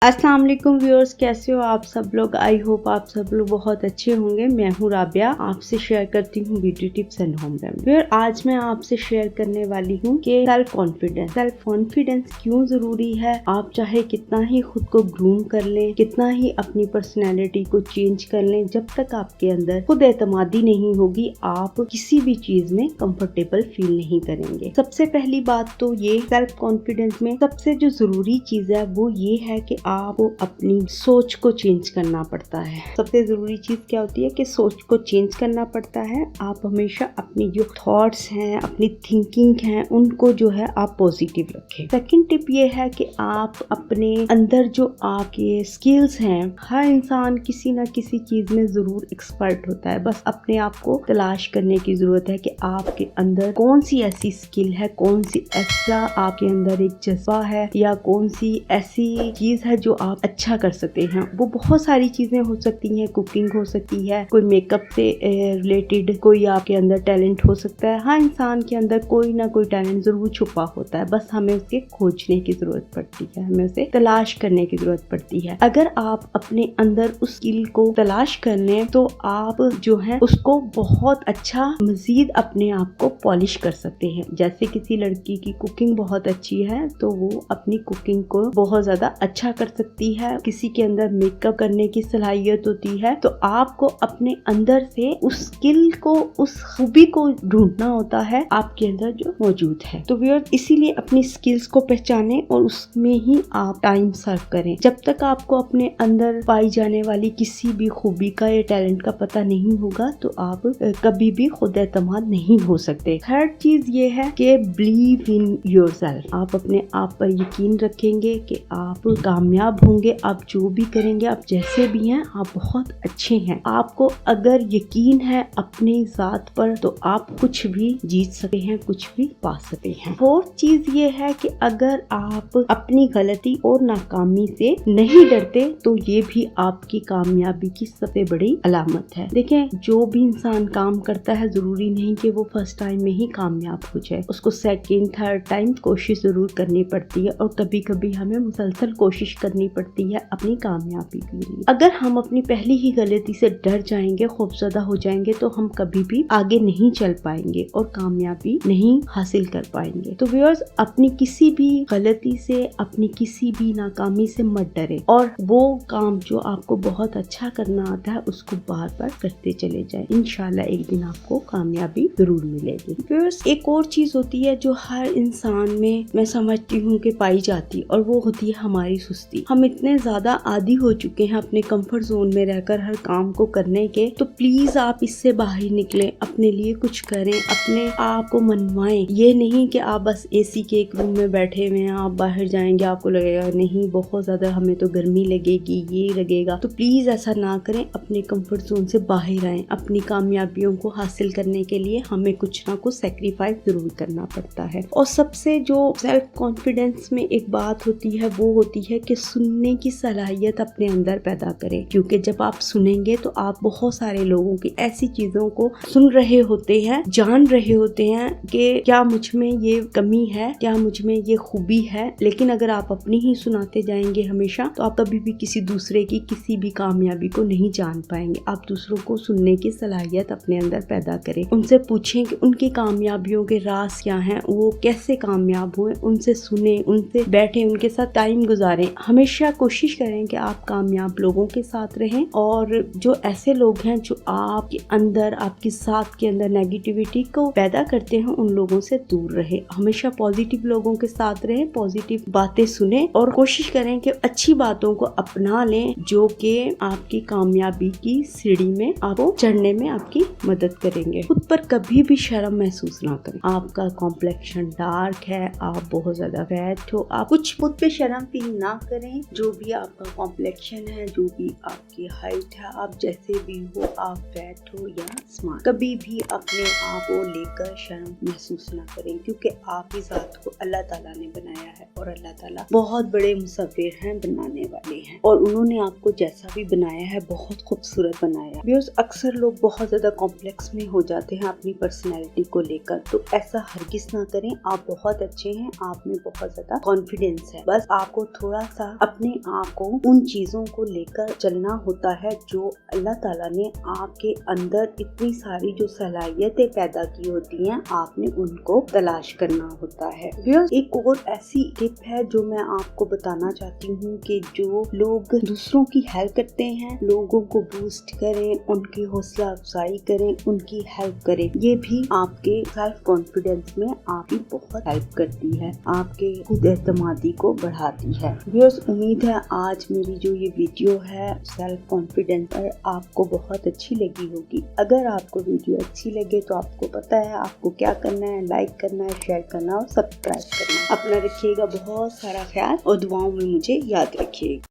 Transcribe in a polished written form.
अस्सलाम वालेकुम व्यूअर्स, कैसे हो आप सब लोग। आई होप आप सब लोग बहुत अच्छे होंगे। मैं हूँ राबिया, आपसे शेयर करती हूँ beauty tips and home remedy. आज मैं आपसे शेयर करने वाली हूँ कि सेल्फ कॉन्फिडेंस क्यों जरूरी है। आप चाहे कितना ही खुद को ग्रूम कर लें, कितना ही अपनी पर्सनैलिटी को चेंज कर लें, जब तक आपके अंदर खुद एतमादी नहीं होगी आप किसी भी चीज में कंफर्टेबल फील नहीं करेंगे। सबसे पहली बात तो ये सेल्फ कॉन्फिडेंस में सबसे जो जरूरी चीज है वो ये है कि आपको अपनी सोच को चेंज करना पड़ता है। सबसे जरूरी चीज क्या होती है कि सोच को चेंज करना पड़ता है। आप हमेशा अपनी जो थॉट्स हैं, अपनी थिंकिंग है, उनको जो है आप पॉजिटिव रखें। सेकंड टिप ये है कि आप अपने अंदर जो आपके स्किल्स हैं, हर इंसान किसी ना किसी चीज में जरूर एक्सपर्ट होता है, बस अपने आप को तलाश करने की जरूरत है कि आपके अंदर कौन सी ऐसी स्किल है, कौन सी ऐसा आपके अंदर एक जज्बा है, या कौन सी ऐसी चीज है जो आप अच्छा कर सकते हैं। वो बहुत सारी चीजें हो सकती हैं, कुकिंग हो सकती है, कोई मेकअप से रिलेटेड कोई आपके अंदर टैलेंट हो सकता है। हर इंसान के अंदर कोई ना कोई टैलेंट जरूर छुपा होता है, बस हमें उसके खोजने की जरूरत पड़ती है, हमें उसे तलाश करने की जरूरत पड़ती है। अगर आप अपने अंदर उस स्किल को तलाश कर लें तो आप जो है उसको बहुत अच्छा मजीद अपने आप को पॉलिश कर सकते हैं। जैसे किसी लड़की की कुकिंग बहुत अच्छी है तो वो अपनी कुकिंग को बहुत ज्यादा अच्छा कर सकती है। किसी के अंदर मेकअप करने की सलाहियत होती है तो आपको अपने अंदर से उस स्किल को, उस खूबी को ढूंढना होता है आपके अंदर जो मौजूद है। तो व्यूअर्स, इसीलिए अपनी स्किल्स को पहचानें और उसमें ही आप टाइम सर्व करें। जब तक आपको अपने अंदर पाई जाने वाली किसी भी खूबी का या टैलेंट का पता नहीं होगा तो आप कभी भी खुद एतमाद नहीं हो सकते। थर्ड चीज ये है कि बिलीव इन योरसेल्फ। आप अपने आप पर यकीन रखेंगे कि आप कामयाब होंगे। आप जो भी करेंगे, आप जैसे भी हैं, आप बहुत अच्छे हैं। आपको अगर यकीन है अपनी जात पर तो आप कुछ भी जीत सकते हैं, कुछ भी पा सकते हैं। फोर्थ चीज ये है कि अगर आप अपनी गलती और नाकामी से नहीं डरते तो ये भी आपकी कामयाबी की सबसे बड़ी अलामत है। देखें, जो भी इंसान काम करता है जरूरी नहीं कि वो फर्स्ट टाइम में ही कामयाब हो जाए। उसको सेकंड थर्ड टाइम कोशिश जरूर करनी पड़ती है और कभी कभी हमें मुसलसल कोशिश करनी पड़ती है अपनी कामयाबी के लिए। अगर हम अपनी पहली ही गलती से डर जाएंगे, खौफजदा हो जाएंगे तो हम कभी भी आगे नहीं चल पाएंगे और कामयाबी नहीं हासिल कर पाएंगे। तो व्यूअर्स, अपनी किसी भी गलती से, अपनी किसी भी नाकामी से मत डरे और वो काम जो आपको बहुत अच्छा करना आता है उसको बार बार करते चले जाए। इंशाल्लाह एक दिन आपको कामयाबी जरूर मिलेगी। व्यूअर्स, एक और चीज होती है जो हर इंसान में मैं समझती हूँ कि पाई जाती, और वो होती है हमारी सुस्ती। हम इतने ज्यादा आदी हो चुके हैं अपने कंफर्ट जोन में रहकर हर काम को करने के, तो प्लीज आप इससे बाहर निकलें, अपने लिए कुछ करें, अपने आप को मनवाएं। ये नहीं कि आप बस एसी के एक रूम में बैठे हुए हैं, आप बाहर जाएंगे आपको लगेगा नहीं बहुत ज्यादा हमें तो गर्मी लगेगी, ये लगेगा। तो प्लीज ऐसा ना करें, अपने कंफर्ट जोन से बाहर आएं। अपनी कामयाबियों को हासिल करने के लिए हमें कुछ ना कुछ सेक्रीफाइस जरूर करना पड़ता है। और सबसे जो सेल्फ कॉन्फिडेंस में एक बात होती है वो होती है कि सुनने की सलाहियत अपने अंदर पैदा करें, क्योंकि जब आप सुनेंगे तो आप बहुत सारे लोगों की ऐसी चीजों को सुन रहे होते हैं, जान रहे होते हैं कि क्या मुझ में ये कमी है, क्या मुझ में ये खूबी है। लेकिन अगर आप अपनी ही सुनाते जाएंगे हमेशा तो आप कभी भी किसी दूसरे की किसी भी कामयाबी को नहीं जान पाएंगे। आप दूसरों को सुनने की सलाहियत अपने अंदर पैदा करें, उनसे पूछें कि उनकी कामयाबियों के राज क्या हैं, वो कैसे कामयाब हुए, उनसे सुने, उनसे बैठे, उनके साथ टाइम गुजारें। हमेशा कोशिश करें कि आप कामयाब लोगों के साथ रहें और जो ऐसे लोग हैं जो आपके अंदर, आपकी साथ के अंदर नेगेटिविटी को पैदा करते हैं, उन लोगों से दूर रहे। हमेशा पॉजिटिव लोगों के साथ रहें, पॉजिटिव बातें सुने और कोशिश करें कि अच्छी बातों को अपना लें जो कि आपकी कामयाबी की सीढ़ी में आपको चढ़ने में आपकी मदद करेंगे। खुद पर कभी भी शर्म महसूस ना करें। आपका कॉम्प्लेक्शन डार्क है, आप बहुत ज्यादा फैट हो, आप कुछ खुद पे शर्म फील ना करें। जो भी आपका कॉम्प्लेक्शन है, जो भी आपकी हाइट है, आप जैसे भी हो, आप फैट हो या स्मार्ट, कभी भी अपने आप को लेकर शर्म महसूस ना करें, क्योंकि आपकी जात को अल्लाह ताला ने बनाया है और अल्लाह ताला बहुत बड़े मुसव्विर हैं, बनाने वाले हैं, और उन्होंने आपको जैसा भी बनाया है बहुत खूबसूरत बनाया है। अक्सर लोग बहुत ज्यादा कॉम्प्लेक्स में हो जाते हैं अपनी पर्सनैलिटी को लेकर, तो ऐसा हरगिज ना करें। आप बहुत अच्छे हैं, आप में बहुत ज्यादा कॉन्फिडेंस है, बस आपको थोड़ा सा अपने आप को उन चीजों को लेकर चलना होता है जो अल्लाह ताला ने आपके अंदर इतनी सारी जो सलाहियतें पैदा की होती हैं, आपने उनको तलाश करना होता है। एक और ऐसी टिप है जो मैं आपको बताना चाहती हूँ कि जो लोग दूसरों की हेल्प करते हैं, लोगों को बूस्ट करें, उनकी हौसला अफजाई करें, उनकी हेल्प करें, ये भी आपके सेल्फ कॉन्फिडेंस में आपकी बहुत हेल्प करती है, आपके खुद एतमादी को बढ़ाती है। व्यूअर्स, उम्मीद है आज मेरी जो ये वीडियो है सेल्फ कॉन्फिडेंस पर आपको बहुत अच्छी लगी होगी। अगर आपको वीडियो अच्छी लगे तो आपको पता है आपको क्या करना है, लाइक करना है, शेयर करना और सब्सक्राइब करना। अपना रखिएगा बहुत सारा ख्याल और दुआओं में मुझे याद रखिएगा।